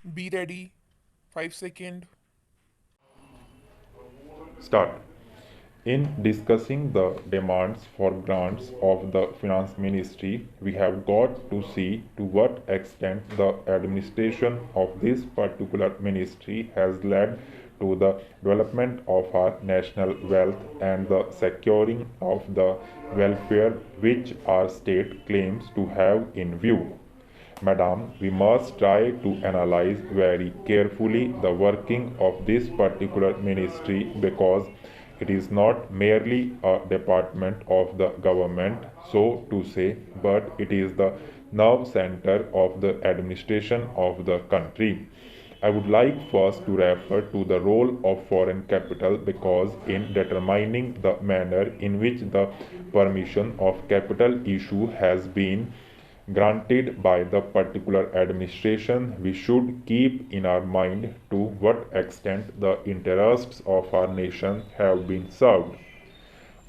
Be ready. 5 seconds. Start. In discussing the demands for grants of the Finance Ministry, we have got to see to what extent the administration of this particular ministry has led to the development of our national wealth and the securing of the welfare which our state claims to have in view. Madam, we must try to analyze very carefully the working of this particular ministry because it is not merely a department of the government, so to say, but it is the nerve center of the administration of the country. I would like first to refer to the role of foreign capital because in determining the manner in which the permission of capital issue has been granted by the particular administration, we should keep in our mind to what extent the interests of our nation have been served.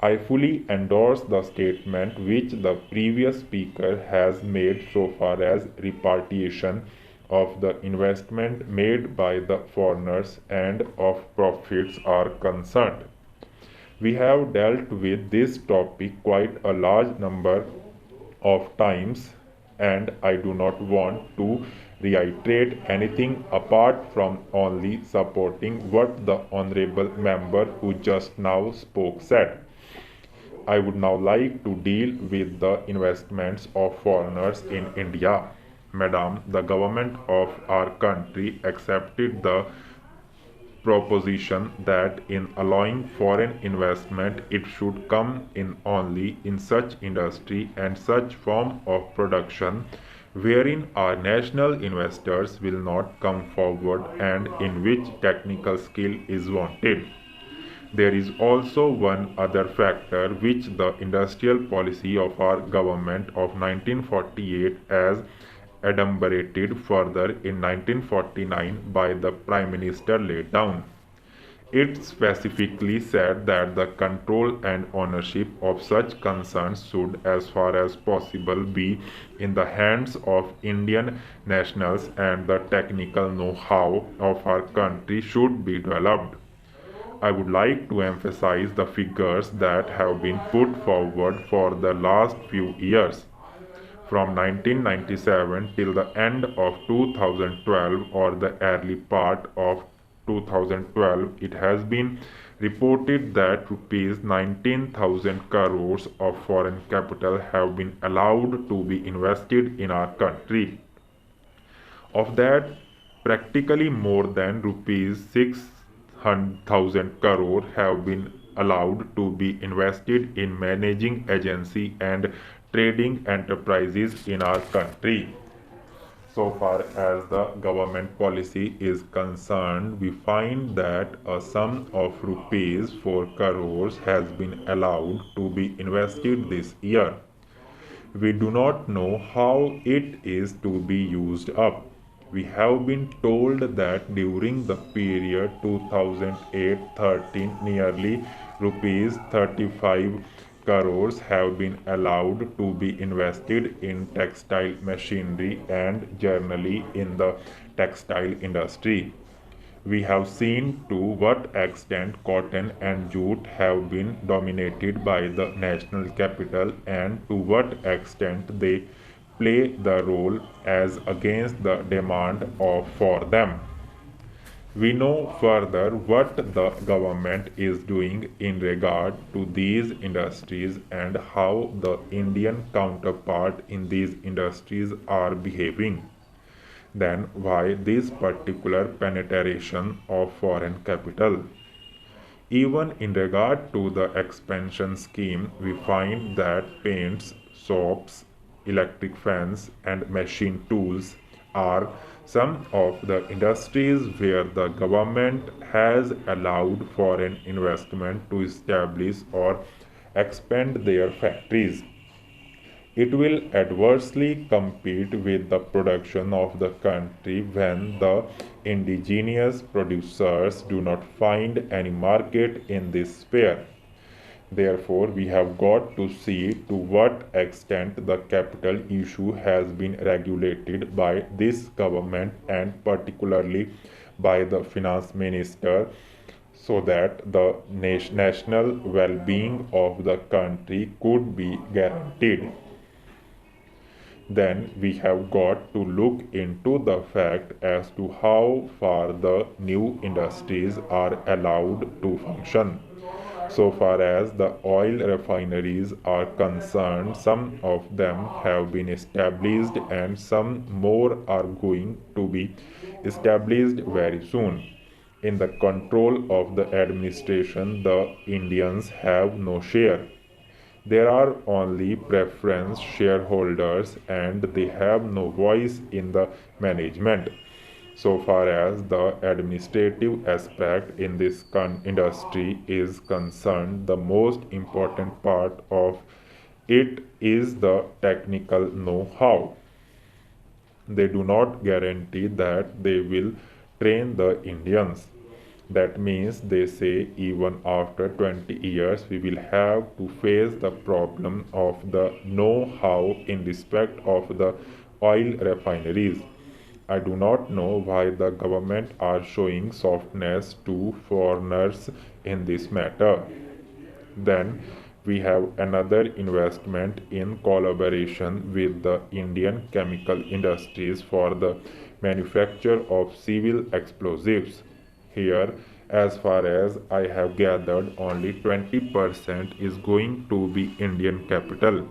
I fully endorse the statement which the previous speaker has made so far as repatriation of the investment made by the foreigners and of profits are concerned. We have dealt with this topic quite a large number of times, and I do not want to reiterate anything apart from only supporting what the honorable member who just now spoke said. I would now like to deal with the investments of foreigners in India. Madam, the government of our country accepted the proposition that in allowing foreign investment it should come in only in such industry and such form of production wherein our national investors will not come forward and in which technical skill is wanted. There is also one other factor which the industrial policy of our government of 1948 as adumbrated further in 1949 by the Prime Minister laid down. It specifically said that the control and ownership of such concerns should, as far as possible, be in the hands of Indian nationals and the technical know-how of our country should be developed. I would like to emphasize the figures that have been put forward for the last few years. From 1997 till the end of 2012 or the early part of 2012, it has been reported that rupees 19,000 crores of foreign capital have been allowed to be invested in our country. Of that, practically more than rupees 6,000 crore have been allowed to be invested in managing agency and trading enterprises in our country. So far as the government policy is concerned, we find that a sum of rupees 4 crores has been allowed to be invested this year. We do not know how it is to be used up. We have been told that during the period 2008-13 nearly rupees 35 crores have been allowed to be invested in textile machinery and generally in the textile industry. We have seen to what extent cotton and jute have been dominated by the national capital and to what extent they play the role as against the demand of for them. We know further what the government is doing in regard to these industries and how the Indian counterpart in these industries are behaving. Then why this particular penetration of foreign capital? Even in regard to the expansion scheme, we find that paints, soaps, electric fans, and machine tools are some of the industries where the government has allowed foreign investment to establish or expand their factories. It will adversely compete with the production of the country when the indigenous producers do not find any market in this sphere. Therefore, we have got to see to what extent the capital issue has been regulated by this government and particularly by the finance minister so that the national well-being of the country could be guaranteed. Then we have got to look into the fact as to how far the new industries are allowed to function. So far as the oil refineries are concerned, some of them have been established and some more are going to be established very soon. In the control of the administration, the Indians have no share. There are only preference shareholders and they have no voice in the management. So far as the administrative aspect in this industry is concerned, the most important part of it is the technical know-how. They do not guarantee that they will train the Indians. That means they say even after 20 years we will have to face the problem of the know-how in respect of the oil refineries. I do not know why the government are showing softness to foreigners in this matter. Then we have another investment in collaboration with the Indian chemical industries for the manufacture of civil explosives. Here, as far as I have gathered, only 20% is going to be Indian capital.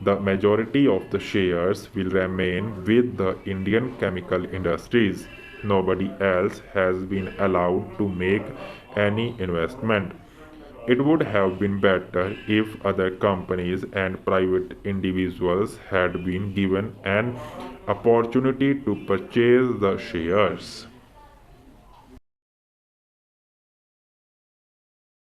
The majority of the shares will remain with the Indian chemical industries. Nobody else has been allowed to make any investment. It would have been better if other companies and private individuals had been given an opportunity to purchase the shares.